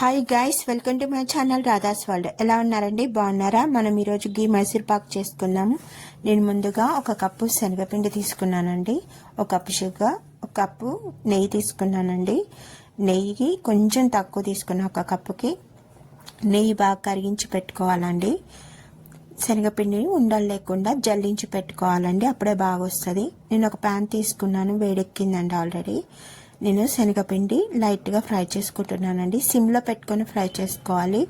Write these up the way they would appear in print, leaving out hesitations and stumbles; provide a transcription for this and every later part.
Hi guys, welcome to my channel Radha's world. ఎలా ఉన్నారండి? బాగున్నారా? మనం ఈరోజు గీ మైసూర్ పాక్ చేసుకుందాము. నేను ముందుగా ఒక కప్పు శనగపిండి తీసుకున్నానండి, ఒక కప్పు షుగర్, ఒక కప్పు నెయ్యి తీసుకున్నానండి. నెయ్యి కొంచెం తక్కువ తీసుకున్నా, ఒక కప్పుకి. నెయ్యి బాగా కరిగించి పెట్టుకోవాలండి. శనగపిండిని ఉండలు లేకుండా జల్లించి పెట్టుకోవాలండి, అప్పుడే బాగా వస్తుంది. నేను ఒక ప్యాన్ తీసుకున్నాను, వేడెక్కిందండి ఆల్రెడీ. నేను శనగపిండి లైట్గా ఫ్రై చేసుకుంటున్నానండి. సిమ్లో పెట్టుకొని ఫ్రై చేసుకోవాలి,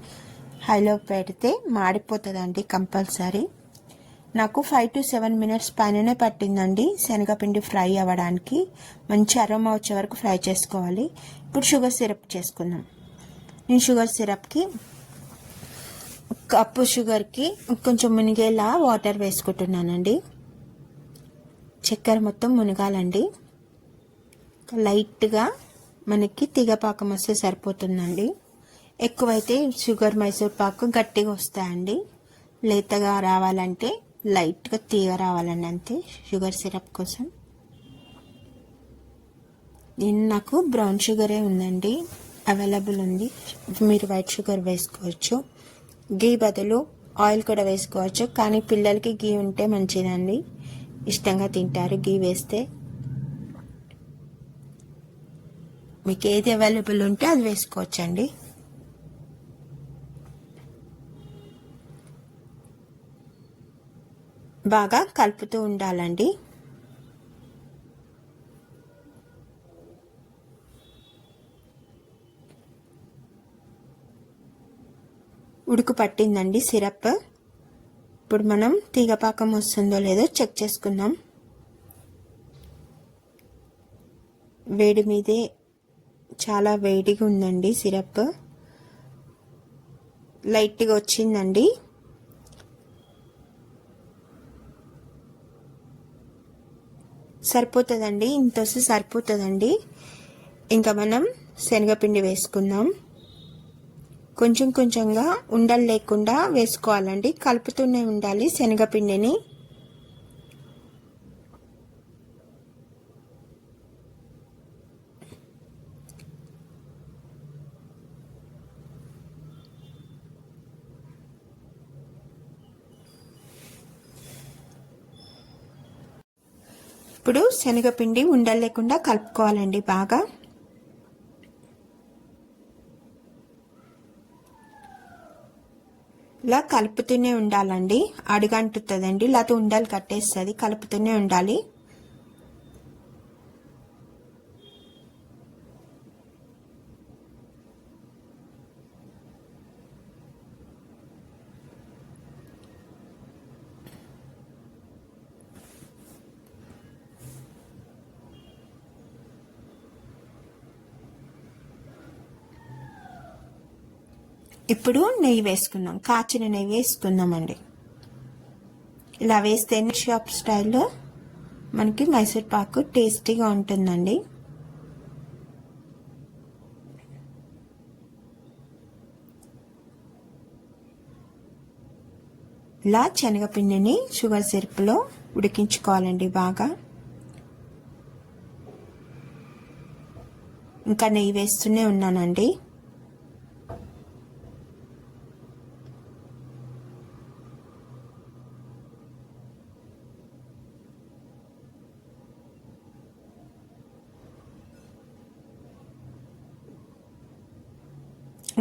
హైలో పెడితే మాడిపోతుందండి కంపల్సరీ. నాకు 5 to 7 minutes పైననే పట్టిందండి శనగపిండి ఫ్రై అవ్వడానికి. మంచి అరోమా వచ్చే వరకు ఫ్రై చేసుకోవాలి. ఇప్పుడు షుగర్ సిరప్ చేసుకుందాం. నేను షుగర్ సిరప్కి కప్పు షుగర్కి కొంచెం మునిగేలా వాటర్ వేసుకుంటున్నానండి. చక్కెర మొత్తం మునగాలండి. లైట్గా మనకి తీగపాకం వస్తే సరిపోతుందండి. ఎక్కువైతే షుగర్ మైసూర్ పాకు గట్టిగా వస్తాయండి. లేతగా రావాలంటే లైట్గా తీగ రావాలండి, అంతే షుగర్ సిరప్ కోసం. నాకు బ్రౌన్ షుగరే ఉందండి, అవైలబుల్ ఉంది. మీరు వైట్ షుగర్ వేసుకోవచ్చు. గీ బదులు ఆయిల్ కూడా వేసుకోవచ్చు, కానీ పిల్లలకి గీ ఉంటే మంచిదండి, ఇష్టంగా తింటారు గీ వేస్తే. మీకు ఏది అవైలబుల్ ఉంటే అది వేసుకోవచ్చండి. బాగా కలుపుతూ ఉండాలండి. ఉడుకు పట్టిందండి సిరప్. ఇప్పుడు మనం తీగపాకం వస్తుందో లేదో చెక్ చేసుకుందాం. వేడి మీదే చాలా వేడిగా ఉందండి సిరప్. లైట్గా వచ్చిందండి. సరిపోతుందండి, ఇంత వస్తే సరిపోతుందండి. ఇంకా మనం శనగపిండి వేసుకుందాం. కొంచెం కొంచెంగా ఉండలు లేకుండా వేసుకోవాలండి, కలుపుతూనే ఉండాలి శనగపిండిని. ఇప్పుడు శనగపిండి ఉండలు లేకుండా కలుపుకోవాలండి బాగా. ఇలా కలుపుతూనే ఉండాలండి, అడుగంటుతుందండి, లేకపోతే ఉండలు కట్టేస్తుంది. కలుపుతూనే ఉండాలి. ఇప్పుడు నెయ్యి వేసుకుందాం, కాచిన నెయ్యి వేసుకుందామండి. ఇలా వేస్తే షాప్ స్టైల్లో మనకి మైసూర్ పాకు టేస్టీగా ఉంటుందండి. ఇలా శనగపిండిని షుగర్ సిరప్లో ఉడికించుకోవాలండి బాగా. ఇంకా నెయ్యి వేస్తూనే ఉన్నానండి.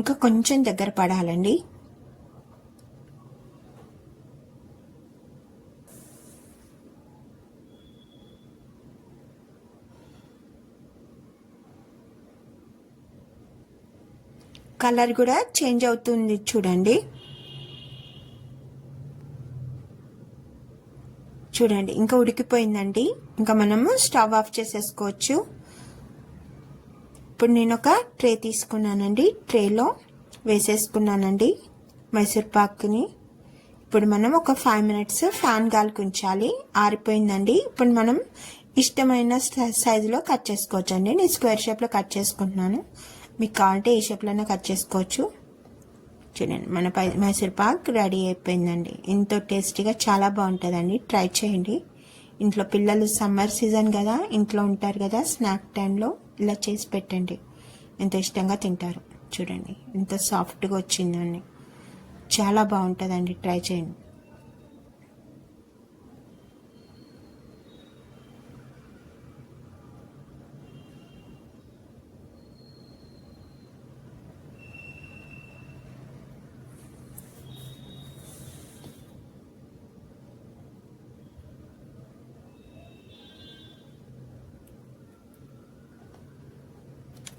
ఇంకా కొంచెం దగ్గర పడాలండి. కలర్ కూడా చేంజ్ అవుతుంది చూడండి. చూడండి, ఇంకా ఉడికిపోయిందండి. ఇంకా మనము స్టవ్ ఆఫ్ చేసేసుకోవచ్చు. ఇప్పుడు నేను ఒక ట్రే తీసుకున్నానండి, ట్రేలో వేసేసుకున్నానండి మైసూర్ పాక్ని. ఇప్పుడు మనం ఒక 5 minutes ఫ్యాన్ గాలికి ఉంచాలి. ఆరిపోయిందండి. ఇప్పుడు మనం ఇష్టమైన సైజులో కట్ చేసుకోవచ్చు అండి. నేను స్క్వేర్ షేప్లో కట్ చేసుకుంటున్నాను, మీకు కావాలంటే ఏ షేప్లోనే కట్ చేసుకోవచ్చు. చూడండి, మన మైసూర్ పాక్ రెడీ అయిపోయిందండి. ఎంతో టేస్టీగా చాలా బాగుంటుందండి, ట్రై చేయండి. ఇంట్లో పిల్లలు సమ్మర్ సీజన్ కదా, ఇంట్లో ఉంటారు కదా, స్నాక్ టైంలో ఇలా చేసి పెట్టండి, ఎంతో ఇష్టంగా తింటారు. చూడండి ఎంత సాఫ్ట్గా వచ్చిందండి. చాలా బాగుంటుందండి, ట్రై చేయండి.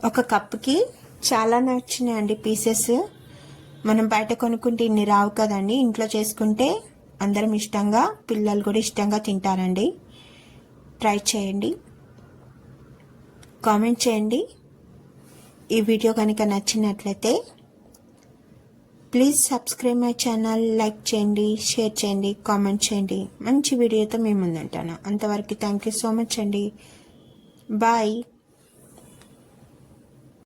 ఒక కప్పుకి చాలానే వచ్చినాయండి పీసెస్. మనం బయట కొనుక్కుంటే ఇన్ని రావు కదండి. ఇంట్లో చేసుకుంటే అందరం ఇష్టంగా, పిల్లలు కూడా ఇష్టంగా తింటారండి. ట్రై చేయండి, కామెంట్ చేయండి. ఈ వీడియో కనుక నచ్చినట్లయితే please subscribe my channel. Like చేయండి, షేర్ చేయండి, కామెంట్ చేయండి. మంచి వీడియోతో మేము ముందుంటాను. అంతవరకు థ్యాంక్ యూ సో మచ్ అండి. బాయ్.